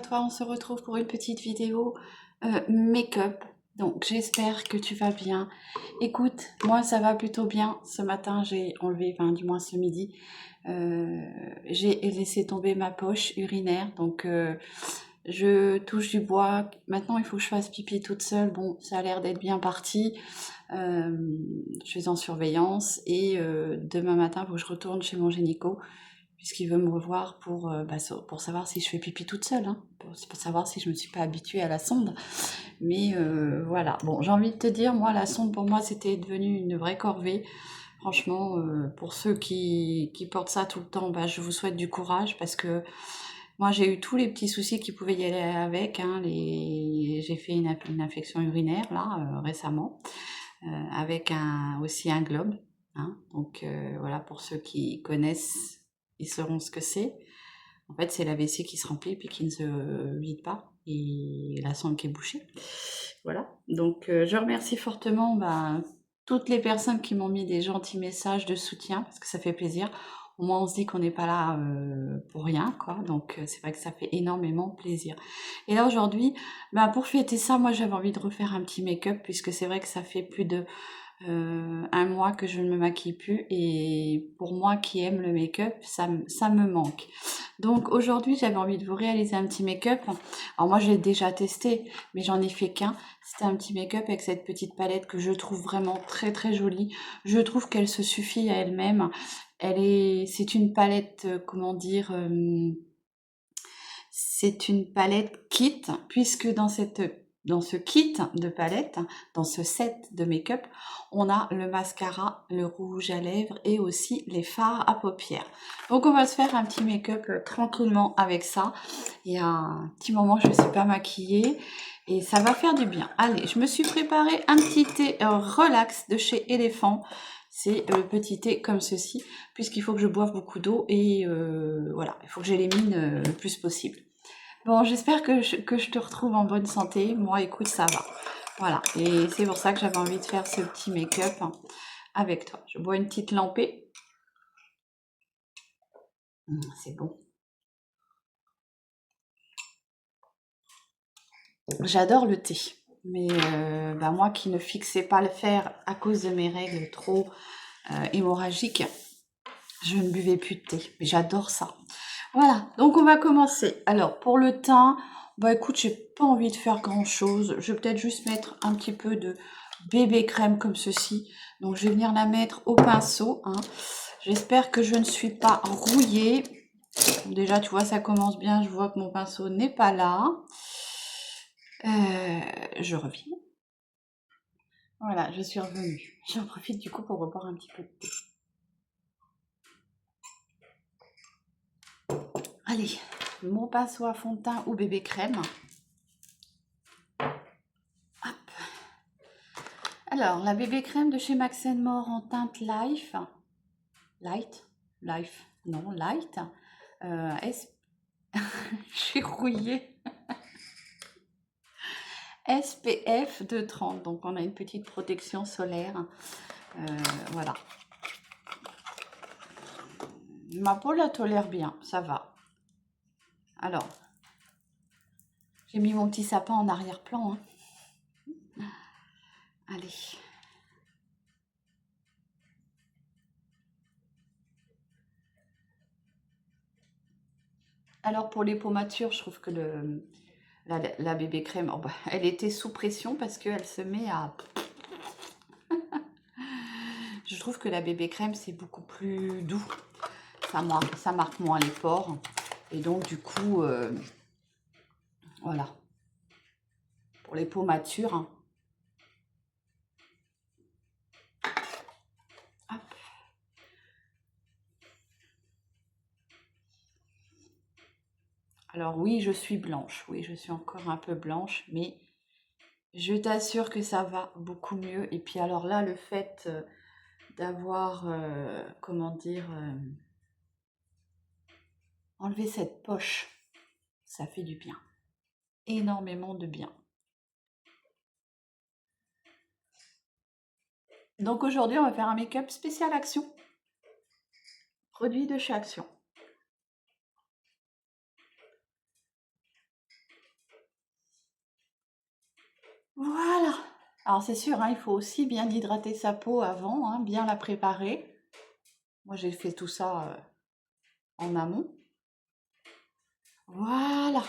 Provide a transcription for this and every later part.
toi, on se retrouve pour une petite vidéo make-up. Donc j'espère que tu vas bien. Écoute, moi ça va plutôt bien. Ce matin j'ai enlevé, enfin du moins ce midi, j'ai laissé tomber ma poche urinaire. Donc je touche du bois. Maintenant il faut que je fasse pipi toute seule. Bon, ça a l'air d'être bien parti. Je suis en surveillance et demain matin il faut que je retourne chez mon gynéco puisqu'il veut me revoir pour savoir si je fais pipi toute seule, hein, pour savoir si je me suis pas habituée à la sonde. Mais voilà, bon, j'ai envie de te dire, moi, la sonde, pour moi, c'était devenu une vraie corvée. Franchement, pour ceux qui portent ça tout le temps, je vous souhaite du courage, parce que moi, j'ai eu tous les petits soucis qui pouvaient y aller avec. Hein, j'ai fait une infection urinaire, là, récemment, avec aussi un globe. Hein, donc voilà, pour ceux qui connaissent, ils sauront ce que c'est. En fait, c'est la vessie qui se remplit puis qui ne se vide pas et la sonde qui est bouchée. Voilà. Donc, je remercie fortement toutes les personnes qui m'ont mis des gentils messages de soutien parce que ça fait plaisir. Au moins, on se dit qu'on n'est pas là pour rien, quoi. Donc, c'est vrai que ça fait énormément plaisir. Et là, aujourd'hui, pour fêter ça, moi, j'avais envie de refaire un petit make-up puisque c'est vrai que ça fait plus de un mois que je ne me maquille plus et pour moi qui aime le make-up, ça me manque. Donc aujourd'hui, j'avais envie de vous réaliser un petit make-up. Alors moi, je l'ai déjà testé, mais j'en ai fait qu'un. C'était un petit make-up avec cette petite palette que je trouve vraiment très très jolie. Je trouve qu'elle se suffit à elle-même. C'est une palette, comment dire, c'est une palette kit, puisque dans ce kit de palette, dans ce set de make-up, on a le mascara, le rouge à lèvres et aussi les fards à paupières. Donc on va se faire un petit make-up tranquillement avec ça. Il y a un petit moment que je ne me suis pas maquillée et ça va faire du bien. Allez, je me suis préparé un petit thé relax de chez Elephant. C'est le petit thé comme ceci, puisqu'il faut que je boive beaucoup d'eau et voilà, il faut que j'élimine le plus possible. Bon, j'espère que je te retrouve en bonne santé. Moi, écoute, ça va. Voilà, et c'est pour ça que j'avais envie de faire ce petit make-up avec toi. Je bois une petite lampée. C'est bon. J'adore le thé. Mais moi qui ne fixais pas le faire à cause de mes règles trop hémorragiques, je ne buvais plus de thé. Mais j'adore ça. Voilà, donc on va commencer. Alors, pour le teint, écoute, j'ai pas envie de faire grand chose. Je vais peut-être juste mettre un petit peu de bébé crème comme ceci. Donc, je vais venir la mettre au pinceau. Hein. J'espère que je ne suis pas rouillée. Déjà, tu vois, ça commence bien. Je vois que mon pinceau n'est pas là. Je reviens. Voilà, je suis revenue. J'en profite du coup pour reboire un petit peu de thé. Allez, mon pinceau à fond de teint ou bébé crème. Hop. Alors, la bébé crème de chez Max More en teinte Light, non, Light. Je suis rouillée. SPF 230, donc on a une petite protection solaire. Voilà. Ma peau la tolère bien, ça va. Alors, j'ai mis mon petit sapin en arrière-plan. Hein. Allez. Alors pour les peaux matures, je trouve que la bébé crème, elle était sous pression parce qu'elle se met à... Je trouve que la bébé crème, c'est beaucoup plus doux. Ça marque moins les pores. Et donc, du coup, voilà. Pour les peaux matures. Hein. Hop. Alors oui, je suis blanche. Oui, je suis encore un peu blanche. Mais je t'assure que ça va beaucoup mieux. Et puis alors là, le fait d'avoir, comment dire, enlevé cette poche, ça fait du bien. Énormément de bien. Donc aujourd'hui, on va faire un make-up spécial Action. Produit de chez Action. Voilà. Alors c'est sûr, hein, il faut aussi bien hydrater sa peau avant, hein, bien la préparer. Moi j'ai fait tout ça en amont. Voilà.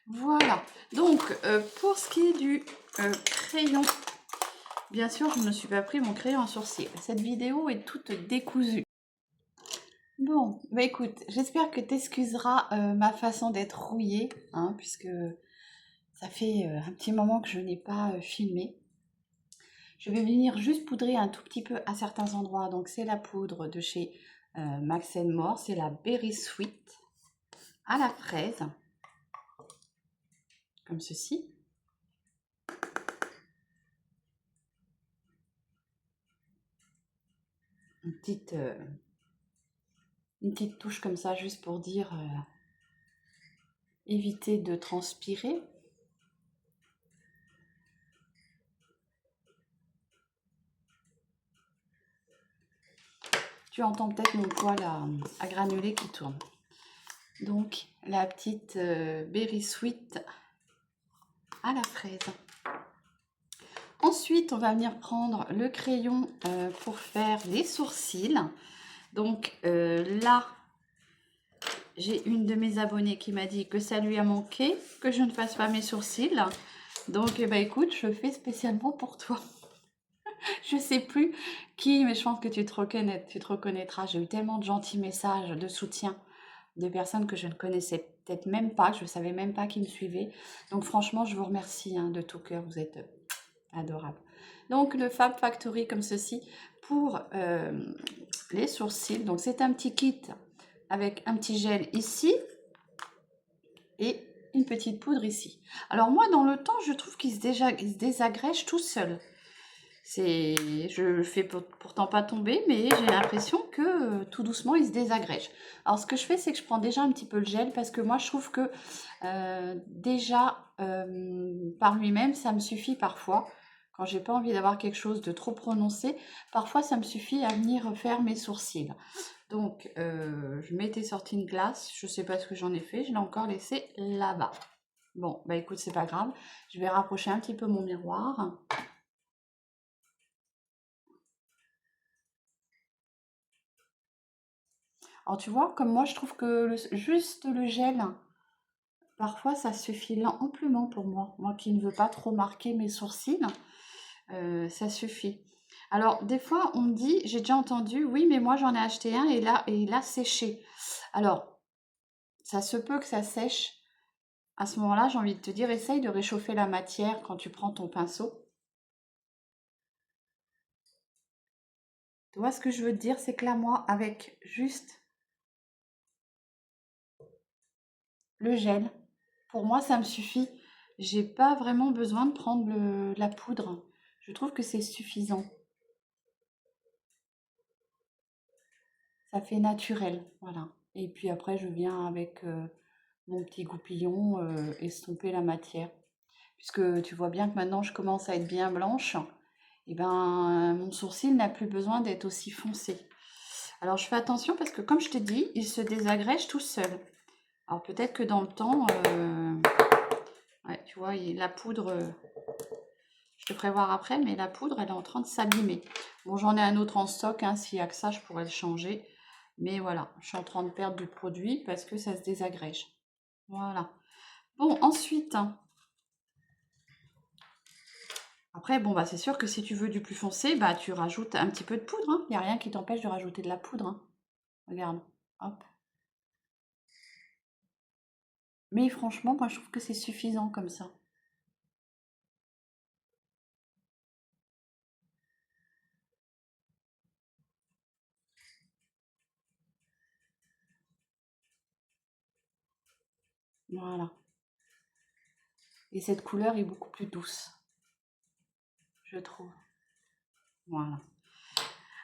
Voilà. Donc pour ce qui est du crayon, bien sûr je ne me suis pas pris mon crayon à sourcil. Cette vidéo est toute décousue. Bon, bah écoute, j'espère que tu excuseras ma façon d'être rouillée, hein, puisque ça fait un petit moment que je n'ai pas filmé. Je vais venir juste poudrer un tout petit peu à certains endroits. Donc c'est la poudre de chez Max More, c'est la Berry Sweet à la fraise, comme ceci. Une petite touche comme ça, juste pour dire éviter de transpirer. Tu entends peut-être mon poil à granuler qui tourne. Donc la petite Berry Sweet à la fraise. Ensuite, on va venir prendre le crayon pour faire les sourcils. Donc là, j'ai une de mes abonnées qui m'a dit que ça lui a manqué, que je ne fasse pas mes sourcils. Donc, bah, écoute, je fais spécialement pour toi. Je sais plus qui, mais je pense que tu te reconnaîtras. J'ai eu tellement de gentils messages de soutien de personnes que je ne connaissais peut-être même pas, que je ne savais même pas qui me suivaient. Donc franchement, je vous remercie hein, de tout cœur, vous êtes adorables. Donc le Fab Factory comme ceci pour les sourcils. Donc c'est un petit kit avec un petit gel ici et une petite poudre ici. Alors moi, dans le temps, je trouve qu'il se désagrège tout seul. Je le fais pourtant pas tomber, mais j'ai l'impression que tout doucement, il se désagrège. Alors ce que je fais, c'est que je prends déjà un petit peu le gel parce que moi, je trouve que déjà, par lui-même, ça me suffit parfois. Quand j'ai pas envie d'avoir quelque chose de trop prononcé, parfois ça me suffit à venir faire mes sourcils. Donc, je m'étais sorti une glace, je sais pas ce que j'en ai fait, je l'ai encore laissé là-bas. Bon, bah écoute, c'est pas grave, je vais rapprocher un petit peu mon miroir. Alors tu vois, comme moi, je trouve que juste le gel, parfois ça suffit amplement pour moi. Moi qui ne veux pas trop marquer mes sourcils, ça suffit. Alors des fois, on me dit, j'ai déjà entendu, oui, mais moi j'en ai acheté un et il a séché. Alors, ça se peut que ça sèche. À ce moment-là, j'ai envie de te dire, essaye de réchauffer la matière quand tu prends ton pinceau. Tu vois ce que je veux te dire, c'est que là, moi, avec juste le gel, pour moi, ça me suffit. J'ai pas vraiment besoin de prendre la poudre. Je trouve que c'est suffisant. Ça fait naturel, voilà. Et puis après, je viens avec mon petit goupillon estomper la matière. Puisque tu vois bien que maintenant, je commence à être bien blanche. Et ben, mon sourcil n'a plus besoin d'être aussi foncé. Alors, je fais attention parce que, comme je t'ai dit, il se désagrège tout seul. Alors, peut-être que dans le temps, ouais, tu vois, la poudre, je te ferai voir après, mais la poudre, elle est en train de s'abîmer. Bon, j'en ai un autre en stock, hein, s'il y a que ça, je pourrais le changer. Mais voilà, je suis en train de perdre du produit parce que ça se désagrège. Voilà. Bon, ensuite, après, bon, bah, c'est sûr que si tu veux du plus foncé, bah, tu rajoutes un petit peu de poudre. Hein. Il n'y a rien qui t'empêche de rajouter de la poudre. Hein. Regarde, hop. Mais franchement, moi, je trouve que c'est suffisant comme ça. Voilà. Et cette couleur est beaucoup plus douce, je trouve. Voilà.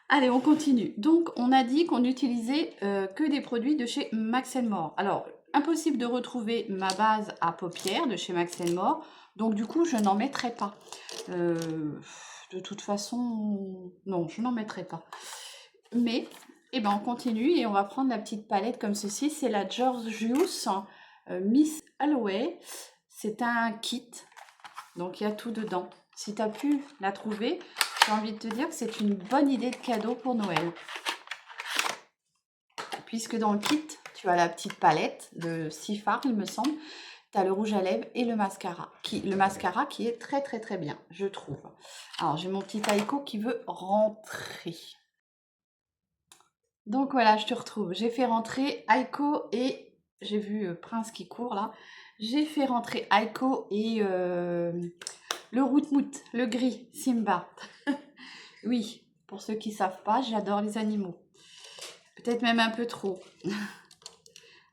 Allez, on continue. Donc, on a dit qu'on n'utilisait que des produits de chez Max More. Alors, impossible de retrouver ma base à paupières de chez Max More. Donc, du coup, je n'en mettrai pas. De toute façon, non, je n'en mettrai pas. Mais, Et ben on continue et on va prendre la petite palette comme ceci. C'est la Giorgius Miss Holloway. C'est un kit, donc il y a tout dedans. Si tu as pu la trouver, j'ai envie de te dire que c'est une bonne idée de cadeau pour Noël. Puisque dans le kit, tu as la petite palette de 6 fards, il me semble. Tu as le rouge à lèvres et le mascara. Le mascara qui est très très très bien, je trouve. Alors, j'ai mon petit Aiko qui veut rentrer. Donc voilà, je te retrouve. J'ai fait rentrer Aiko et... J'ai vu Prince qui court là. J'ai fait rentrer Aiko et le route-mout, le gris, Simba. Oui, pour ceux qui ne savent pas, j'adore les animaux. Peut-être même un peu trop.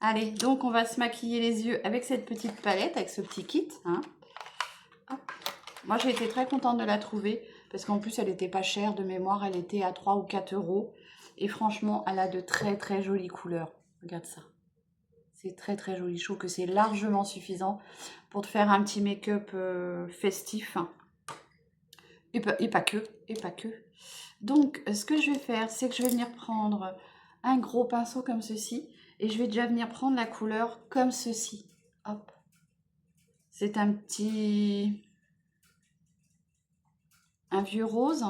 Allez, donc on va se maquiller les yeux avec cette petite palette, avec ce petit kit. Hein. Moi, j'ai été très contente de la trouver parce qu'en plus, elle n'était pas chère. De mémoire, elle était à 3 ou 4 euros. Et franchement, elle a de très très jolies couleurs. Regarde ça. C'est très très joli. Je trouve que c'est largement suffisant pour te faire un petit make-up festif. Et pas que. Et pas que. Donc, ce que je vais faire, c'est que je vais venir prendre un gros pinceau comme ceci. Et je vais déjà venir prendre la couleur comme ceci. Hop. C'est un vieux rose.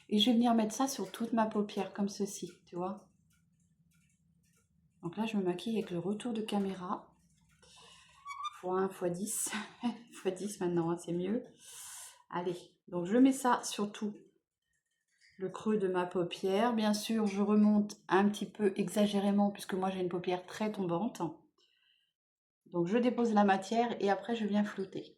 Et je vais venir mettre ça sur toute ma paupière comme ceci, tu vois. Donc là, je me maquille avec le retour de caméra. x1, x10. x10 maintenant, hein, c'est mieux. Allez, donc je mets ça sur tout le creux de ma paupière. Bien sûr, je remonte un petit peu exagérément puisque moi j'ai une paupière très tombante. Donc je dépose la matière et après je viens flouter.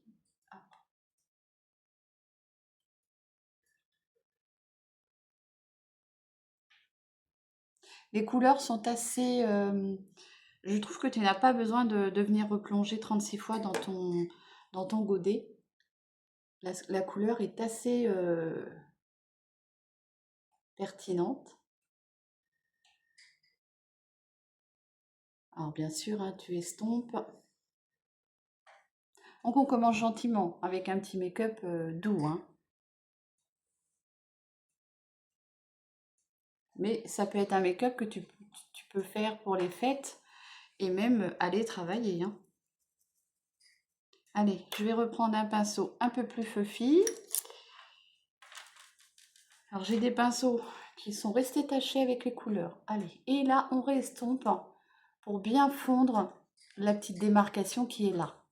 Les couleurs sont assez... je trouve que tu n'as pas besoin de venir replonger 36 fois dans ton godet. La couleur est assez pertinente. Alors bien sûr, hein, tu estompes. Donc on commence gentiment avec un petit make-up doux. Hein. Mais ça peut être un make-up que tu peux faire pour les fêtes et même aller travailler. Hein. Allez, je vais reprendre un pinceau un peu plus fluffy. Alors j'ai des pinceaux qui sont restés tachés avec les couleurs. Allez, et là on restompe pour bien fondre la petite démarcation qui est là.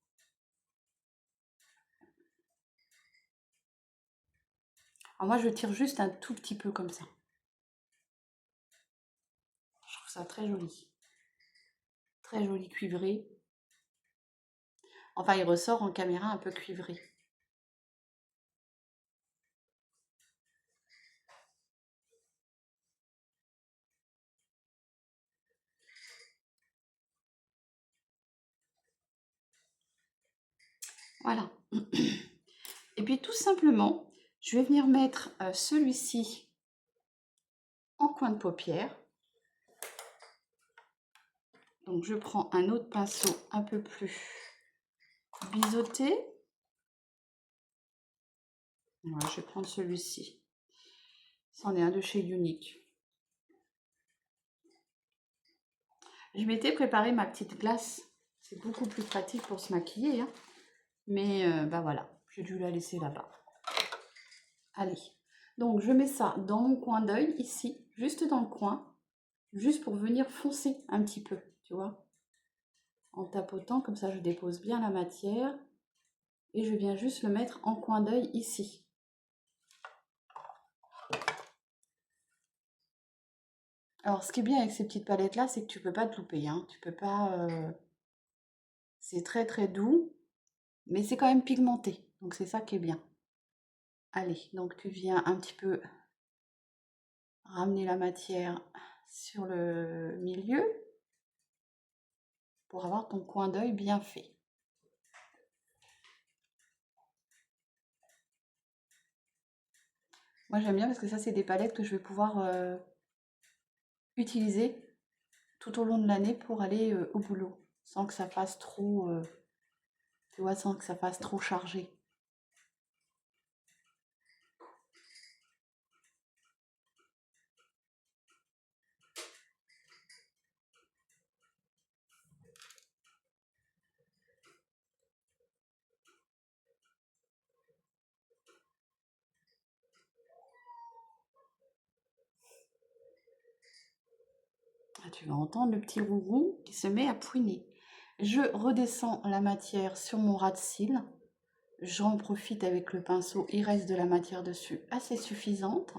Alors moi je tire juste un tout petit peu comme ça. Je trouve ça très joli. Très joli cuivré. Enfin il ressort en caméra un peu cuivré. Voilà. Et puis tout simplement, je vais venir mettre celui-ci en coin de paupière. Donc je prends un autre pinceau un peu plus biseauté. Voilà, je vais prendre celui-ci. C'en est un de chez Unique. Je m'étais préparé ma petite glace. C'est beaucoup plus pratique pour se maquiller. Hein. Mais bah voilà, j'ai dû la laisser là-bas. Allez, donc je mets ça dans mon coin d'œil, ici, juste dans le coin, juste pour venir foncer un petit peu, tu vois. En tapotant, comme ça je dépose bien la matière. Et je viens juste le mettre en coin d'œil ici. Alors, ce qui est bien avec ces petites palettes-là, c'est que tu peux pas te louper. Hein. Tu peux pas... C'est très très doux, mais c'est quand même pigmenté. Donc, c'est ça qui est bien. Allez, donc tu viens un petit peu ramener la matière sur le milieu pour avoir ton coin d'œil bien fait. Moi, j'aime bien parce que ça, c'est des palettes que je vais pouvoir utiliser tout au long de l'année pour aller au boulot, sans que ça fasse trop... tu vois, sans que ça fasse trop chargé. Tu vas entendre le petit roux qui se met à pouiner. Je redescends la matière sur mon ras de cils. J'en profite avec le pinceau, il reste de la matière dessus assez suffisante.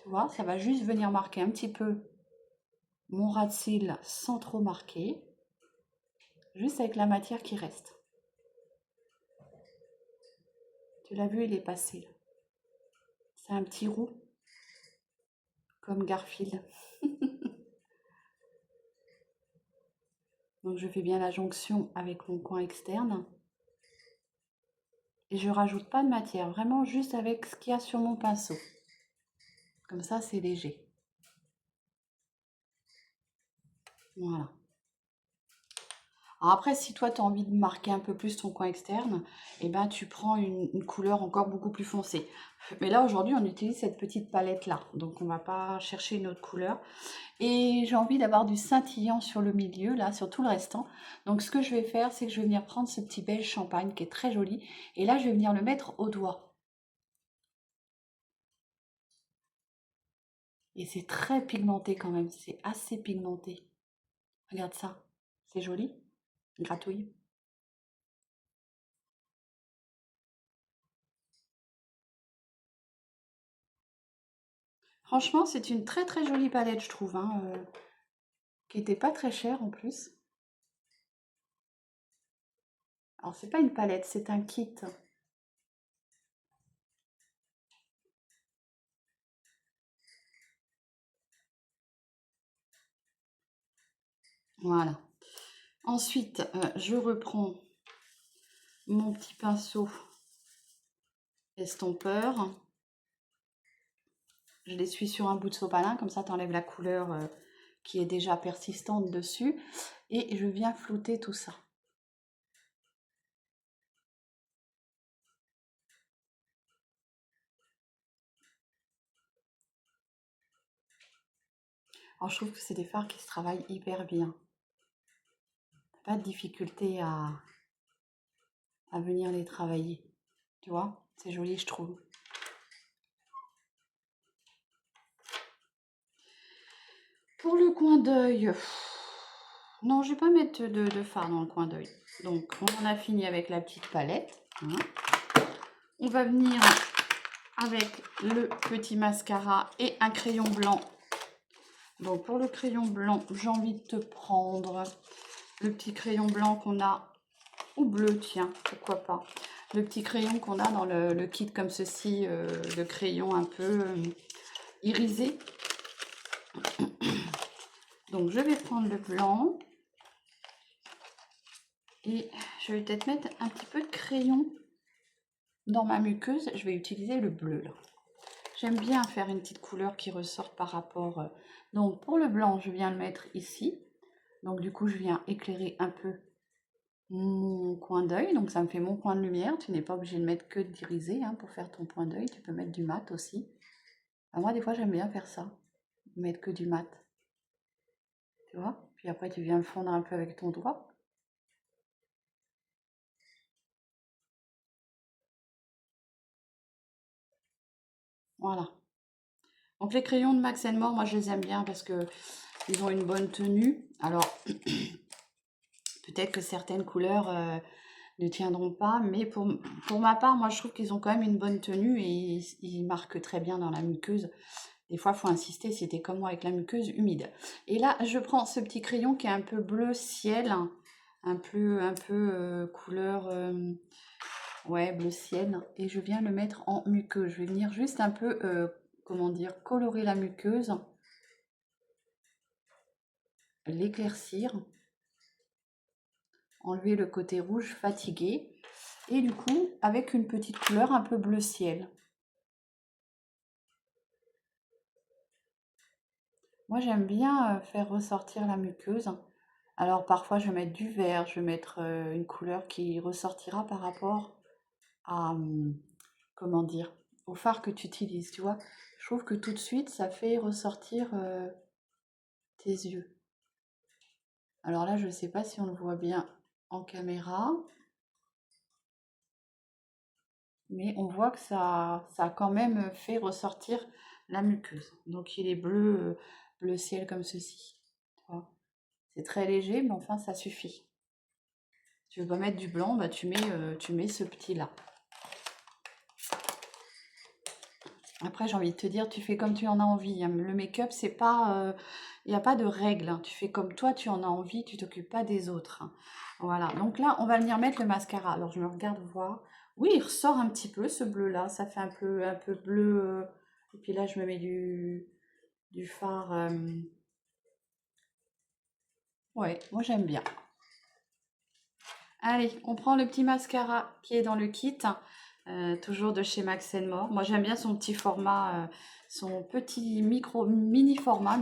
Tu vois, ça va juste venir marquer un petit peu mon ras de cils sans trop marquer. Juste avec la matière qui reste. Tu l'as vu, il est passé là. C'est un petit roux, comme Garfield. Donc je fais bien la jonction avec mon coin externe. Et je rajoute pas de matière, vraiment juste avec ce qu'il y a sur mon pinceau. Comme ça, c'est léger. Voilà. Alors après, si toi, tu as envie de marquer un peu plus ton coin externe, eh ben, tu prends une couleur encore beaucoup plus foncée. Mais là, aujourd'hui, on utilise cette petite palette-là. Donc, on va pas chercher une autre couleur. Et j'ai envie d'avoir du scintillant sur le milieu, là, sur tout le restant. Donc, ce que je vais faire, c'est que je vais venir prendre ce petit beige champagne qui est très joli. Et là, je vais venir le mettre au doigt. Et c'est très pigmenté quand même. C'est assez pigmenté. Regarde ça. C'est joli. Gratouille. Franchement, c'est une très très jolie palette, je trouve, hein, qui n'était pas très chère en plus. Alors, c'est pas une palette, c'est un kit. Voilà. Ensuite, je reprends mon petit pinceau estompeur. Je l'essuie sur un bout de sopalin, comme ça tu enlèves la couleur qui est déjà persistante dessus. Et je viens flouter tout ça. Alors je trouve que c'est des fards qui se travaillent hyper bien. Pas de difficulté à venir les travailler. Tu vois, c'est joli, je trouve. Pour le coin d'œil, non, je vais pas mettre de fard dans le coin d'œil. Donc, on en a fini avec la petite palette. Hein. On va venir avec le petit mascara et un crayon blanc. Donc, pour le crayon blanc, j'ai envie de te prendre le petit crayon blanc qu'on a, ou bleu, tiens, pourquoi pas. Le petit crayon qu'on a dans le kit comme ceci, de crayon un peu irisé. Donc, je vais prendre le blanc. Et je vais peut-être mettre un petit peu de crayon dans ma muqueuse. Je vais utiliser le bleu là. J'aime bien faire une petite couleur qui ressort par rapport. Donc pour le blanc, je viens le mettre ici. Donc du coup, je viens éclairer un peu mon coin d'œil. Donc ça me fait mon point de lumière. Tu n'es pas obligé de mettre que d'irisé hein, pour faire ton point d'œil. Tu peux mettre du mat aussi. Moi, des fois, j'aime bien faire ça. Mettre que du mat. Tu vois? Puis après, tu viens le fondre un peu avec ton doigt. Voilà. Donc les crayons de Max More, moi je les aime bien parce que ils ont une bonne tenue. Alors peut-être que certaines couleurs ne tiendront pas, mais pour ma part, moi je trouve qu'ils ont quand même une bonne tenue et ils marquent très bien dans la muqueuse. Des fois, il faut insister, c'était comme moi avec la muqueuse humide. Et là, je prends ce petit crayon qui est un peu bleu ciel, un peu couleur ouais, bleu ciel, et je viens le mettre en muqueuse. Je vais venir juste un peu, comment dire, colorer la muqueuse, l'éclaircir, enlever le côté rouge fatigué, et du coup, avec une petite couleur un peu bleu ciel. Moi, j'aime bien faire ressortir la muqueuse. Alors, parfois, je vais mettre du vert, je vais mettre une couleur qui ressortira par rapport à, comment dire, au fard que tu utilises, tu vois. Je trouve que tout de suite, ça fait ressortir tes yeux. Alors là, je ne sais pas si on le voit bien en caméra, mais on voit que ça a quand même fait ressortir la muqueuse. Donc il est bleu, bleu ciel comme ceci. C'est très léger, mais enfin ça suffit. Si tu veux pas mettre du blanc, bah, tu mets ce petit-là. Après, j'ai envie de te dire, tu fais comme tu en as envie, hein. Le make-up, c'est pas, il n'y a pas de règle, hein. Tu fais comme toi, tu en as envie, tu t'occupes pas des autres, hein. Voilà, donc là, on va venir mettre le mascara. Alors, je me regarde voir. Oui, il ressort un petit peu, ce bleu-là. Ça fait un peu bleu. Et puis là, je me mets du fard. Ouais, moi, j'aime bien. Allez, on prend le petit mascara qui est dans le kit, toujours de chez Max More. Moi, j'aime bien son petit format, son petit mini format.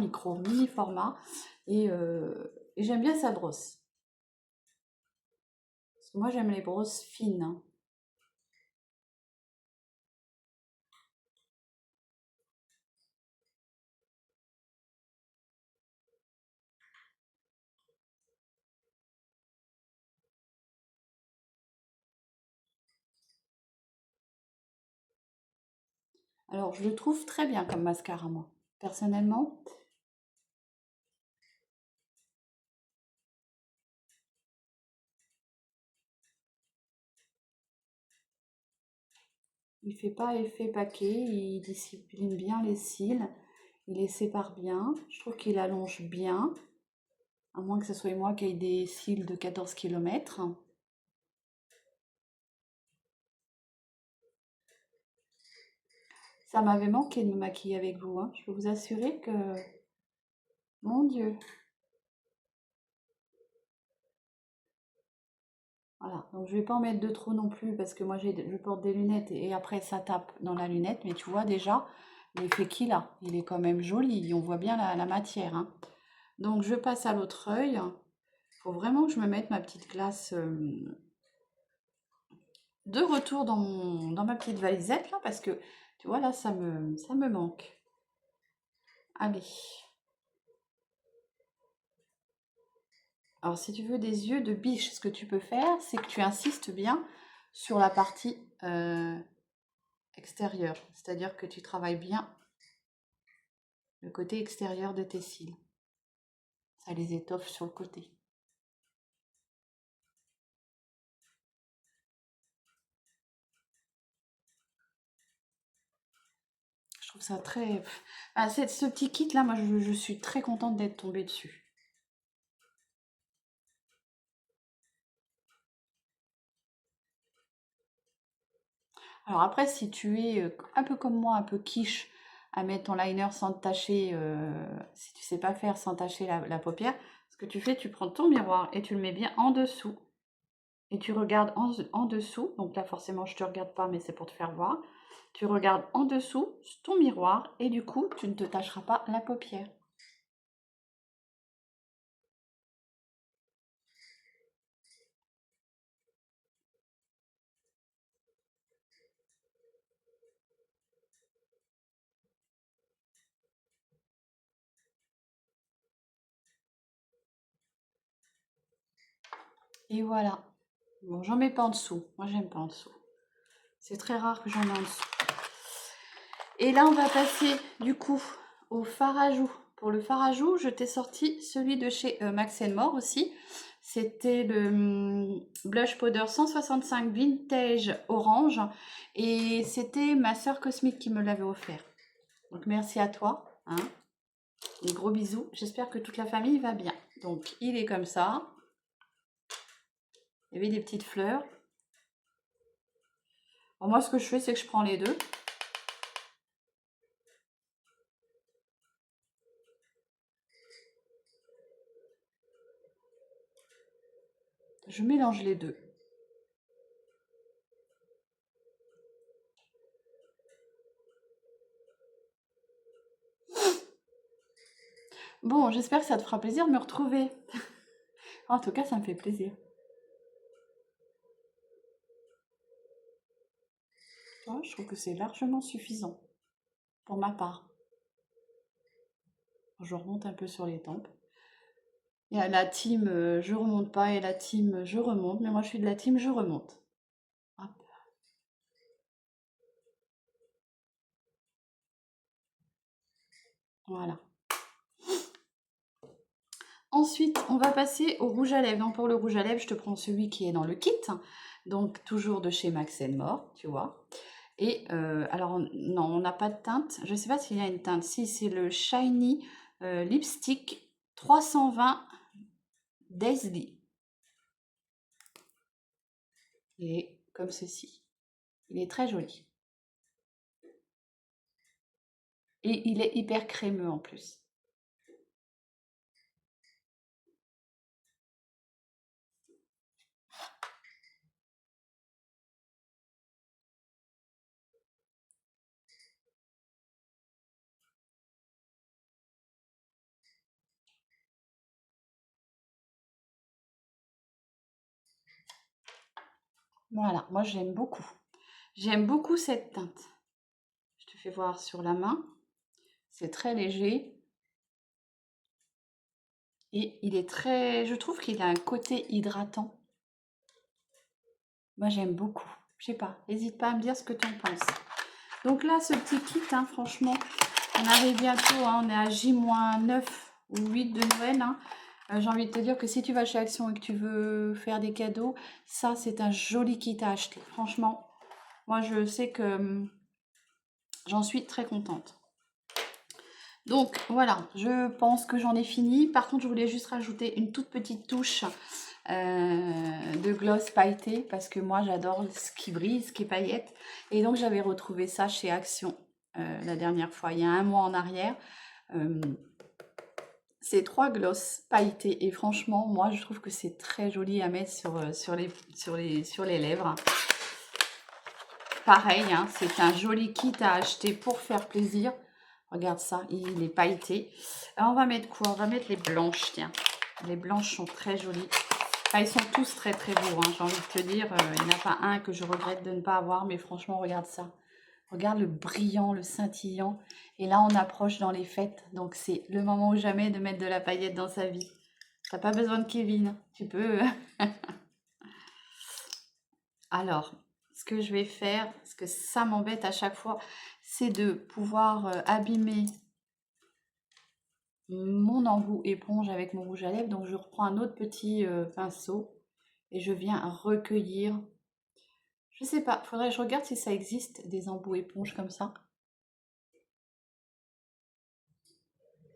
Et j'aime bien sa brosse. Parce que moi, j'aime les brosses fines, hein. Alors, je le trouve très bien comme mascara, moi. Personnellement, il fait pas effet paquet, il discipline bien les cils, il les sépare bien. Je trouve qu'il allonge bien, à moins que ce soit moi qui ai des cils de 14 km. Ça m'avait manqué de me maquiller avec vous, hein. Je peux vous assurer que, mon Dieu, voilà. Donc je vais pas en mettre de trop non plus parce que moi je porte des lunettes et après ça tape dans la lunette. Mais tu vois déjà l'effet qu'il a. Il est quand même joli. On voit bien la matière, hein. Donc je passe à l'autre œil. Il faut vraiment que je me mette ma petite glace de retour dans ma petite valisette là parce que tu vois là ça me manque. Allez. Alors, si tu veux des yeux de biche, ce que tu peux faire, c'est que tu insistes bien sur la partie extérieure. C'est-à-dire que tu travailles bien le côté extérieur de tes cils. Ça les étoffe sur le côté. Je trouve ça très... Ah, ce petit kit-là, moi, je suis très contente d'être tombée dessus. Alors après, si tu es un peu comme moi, un peu quiche, à mettre ton liner sans te tacher, si tu sais pas faire sans tacher la paupière, ce que tu fais, tu prends ton miroir et tu le mets bien en dessous. Et tu regardes en dessous, donc là forcément je te regarde pas, mais c'est pour te faire voir. Tu regardes en dessous ton miroir et du coup tu ne te tacheras pas la paupière. Et voilà. Bon, j'en mets pas en dessous. Moi j'aime pas en dessous. C'est très rare que j'en ai en dessous. Et là on va passer du coup au fard à joues. Pour le fard à joues, je t'ai sorti celui de chez Max More aussi. C'était le Blush Powder 165 Vintage Orange. Et c'était ma sœur Cosmique qui me l'avait offert. Donc merci à toi, hein. Des gros bisous. J'espère que toute la famille va bien. Donc il est comme ça. Il y avait des petites fleurs. Alors, moi ce que je fais c'est que je prends les deux. Je mélange les deux. Bon, j'espère que ça te fera plaisir de me retrouver. En tout cas, ça me fait plaisir. Ouais, je trouve que c'est largement suffisant pour ma part. Je remonte un peu sur les tempes. Il y a la team je remonte pas et la team je remonte, mais moi je suis de la team je remonte. Hop. Voilà. Ensuite, on va passer au rouge à lèvres. Donc pour le rouge à lèvres, je te prends celui qui est dans le kit. Donc toujours de chez Max More, tu vois. Et alors, non, on n'a pas de teinte. Je ne sais pas s'il y a une teinte. Si, c'est le Shiny Lipstick 320 Daisy. Il est comme ceci. Il est très joli. Et il est hyper crémeux en plus. Voilà, moi j'aime beaucoup. J'aime beaucoup cette teinte. Je te fais voir sur la main. C'est très léger. Et il est très... Je trouve qu'il a un côté hydratant. Moi j'aime beaucoup. Je sais pas, n'hésite pas à me dire ce que tu en penses. Donc là, ce petit kit, hein, franchement, on arrive bientôt, hein, on est à J-9 ou 8 de Noël. Hein. J'ai envie de te dire que si tu vas chez Action et que tu veux faire des cadeaux, ça, c'est un joli kit à acheter. Franchement, moi, je sais que j'en suis très contente. Donc, voilà, je pense que j'en ai fini. Par contre, je voulais juste rajouter une toute petite touche de gloss pailleté parce que moi, j'adore ce qui brille, ce qui est paillette. Et donc, j'avais retrouvé ça chez Action la dernière fois, il y a un mois en arrière. C'est 3 glosses pailletés et franchement, moi, je trouve que c'est très joli à mettre sur les lèvres. Pareil, hein, c'est un joli kit à acheter pour faire plaisir. Regarde ça, il est pailleté. Alors, on va mettre quoi? On va mettre les blanches, tiens. Les blanches sont très jolies. Enfin, ils sont tous très très beaux, hein, j'ai envie de te dire. Il n'y en a pas un que je regrette de ne pas avoir, mais franchement, regarde ça. Regarde le brillant, le scintillant. Et là, on approche dans les fêtes. Donc, c'est le moment ou jamais de mettre de la paillette dans sa vie. T'as pas besoin de Kevin. Tu peux... Alors, ce que je vais faire, parce que ça m'embête à chaque fois, c'est de pouvoir abîmer mon embout éponge avec mon rouge à lèvres. Donc, je reprends un autre petit pinceau et je viens recueillir. Je sais pas, faudrait que je regarde si ça existe des embouts éponges comme ça.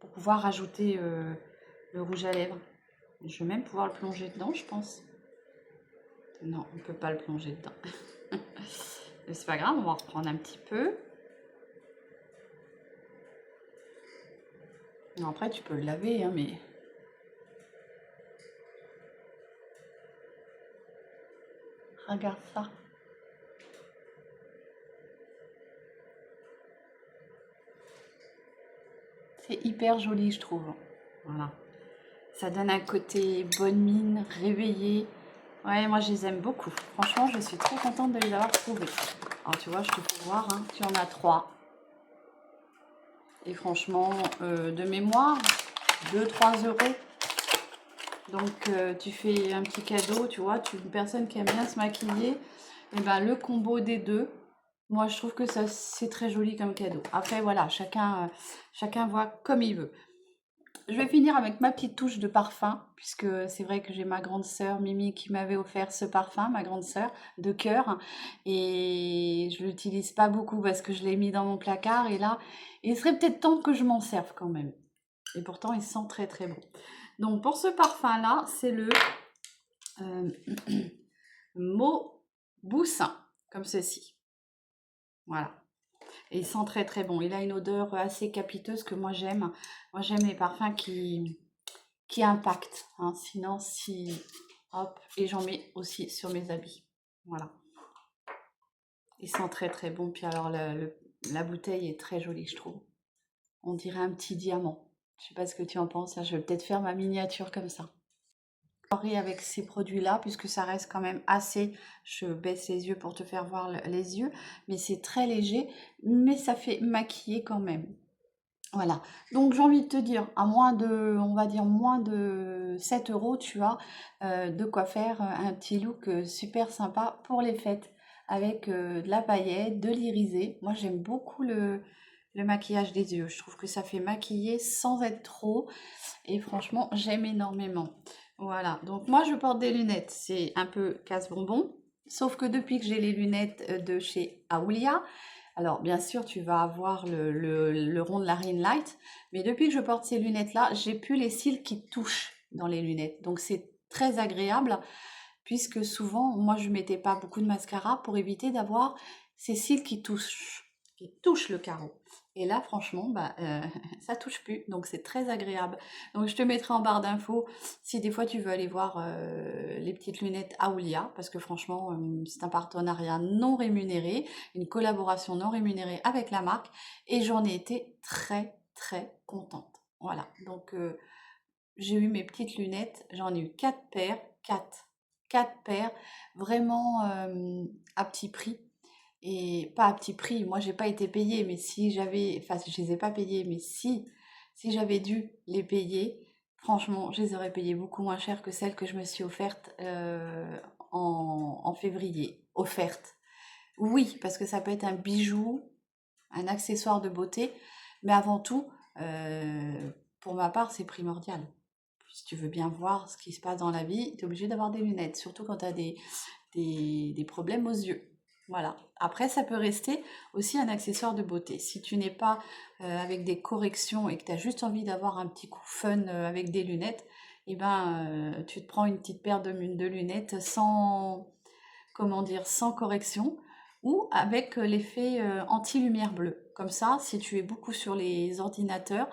Pour pouvoir rajouter le rouge à lèvres. Je vais même pouvoir le plonger dedans, je pense. Non, on ne peut pas le plonger dedans. Mais c'est pas grave, on va en reprendre un petit peu. Non, après, tu peux le laver, hein, mais... Regarde ça. C'est hyper joli, je trouve. Voilà. Ça donne un côté bonne mine, réveillé. Ouais, moi, je les aime beaucoup. Franchement, je suis trop contente de les avoir trouvés. Alors, tu vois, je te fais voir, hein, tu en as 3. Et franchement, de mémoire, 2-3 euros. Donc, tu fais un petit cadeau, tu vois, une personne qui aime bien se maquiller, et ben le combo des deux, moi je trouve que ça c'est très joli comme cadeau. Après voilà, chacun voit comme il veut. Je vais finir avec ma petite touche de parfum, puisque c'est vrai que j'ai ma grande sœur Mimi qui m'avait offert ce parfum, ma grande sœur de cœur, et je l'utilise pas beaucoup parce que je l'ai mis dans mon placard, et là, il serait peut-être temps que je m'en serve quand même. Et pourtant, il sent très très bon. Donc pour ce parfum-là, c'est le Mot Boussin, comme ceci. Voilà. Et il sent très très bon. Il a une odeur assez capiteuse que moi j'aime. Moi j'aime les parfums qui impactent. Hein. Sinon, si... Hop, et j'en mets aussi sur mes habits. Voilà. Il sent très très bon. Puis alors la bouteille est très jolie, je trouve. On dirait un petit diamant. Je sais pas ce que tu en penses. Je vais peut-être faire ma miniature comme ça. Avec ces produits-là, puisque ça reste quand même assez, je baisse les yeux pour te faire voir les yeux, mais c'est très léger, mais ça fait maquiller quand même. Voilà, donc j'ai envie de te dire, à moins de, on va dire moins de 7 euros, tu as de quoi faire un petit look super sympa pour les fêtes, avec de la paillette, de l'irisé. Moi j'aime beaucoup le maquillage des yeux. Je trouve que ça fait maquiller sans être trop. Et franchement, j'aime énormément. Voilà, donc moi je porte des lunettes. C'est un peu casse-bonbon. Sauf que depuis que j'ai les lunettes de chez Aulia, alors bien sûr tu vas avoir le rond de la ring light, mais depuis que je porte ces lunettes-là, j'ai plus les cils qui touchent dans les lunettes. Donc c'est très agréable puisque souvent, moi je mettais pas beaucoup de mascara pour éviter d'avoir ces cils qui touchent le carreau. Et là, franchement, bah, ça touche plus, donc c'est très agréable. Donc je te mettrai en barre d'infos si des fois tu veux aller voir les petites lunettes Aulia, parce que franchement, c'est un partenariat non rémunéré, une collaboration non rémunérée avec la marque, et j'en ai été très très contente. Voilà, donc j'ai eu mes petites lunettes, j'en ai eu 4 paires, 4 paires, vraiment à petit prix. Et pas à petit prix, moi j'ai pas été payée, mais si j'avais, enfin je les ai pas payées, mais si j'avais dû les payer, franchement, je les aurais payées beaucoup moins cher que celles que je me suis offertes en février. Offerte. Oui, parce que ça peut être un bijou, un accessoire de beauté, mais avant tout, pour ma part, c'est primordial. Si tu veux bien voir ce qui se passe dans la vie, tu es obligé d'avoir des lunettes, surtout quand tu as des problèmes aux yeux. Voilà. Après, ça peut rester aussi un accessoire de beauté. Si tu n'es pas avec des corrections et que tu as juste envie d'avoir un petit coup fun avec des lunettes, eh ben, tu te prends une petite paire de lunettes sans, comment dire, sans correction ou avec l'effet anti-lumière bleue. Comme ça, si tu es beaucoup sur les ordinateurs,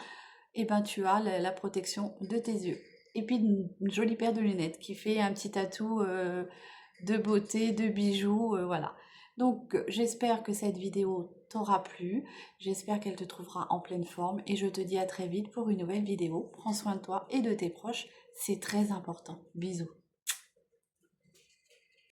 eh ben, tu as la protection de tes yeux. Et puis une jolie paire de lunettes qui fait un petit atout de beauté, de bijoux, voilà. Donc j'espère que cette vidéo t'aura plu, j'espère qu'elle te trouvera en pleine forme et je te dis à très vite pour une nouvelle vidéo. Prends soin de toi et de tes proches, c'est très important. Bisous.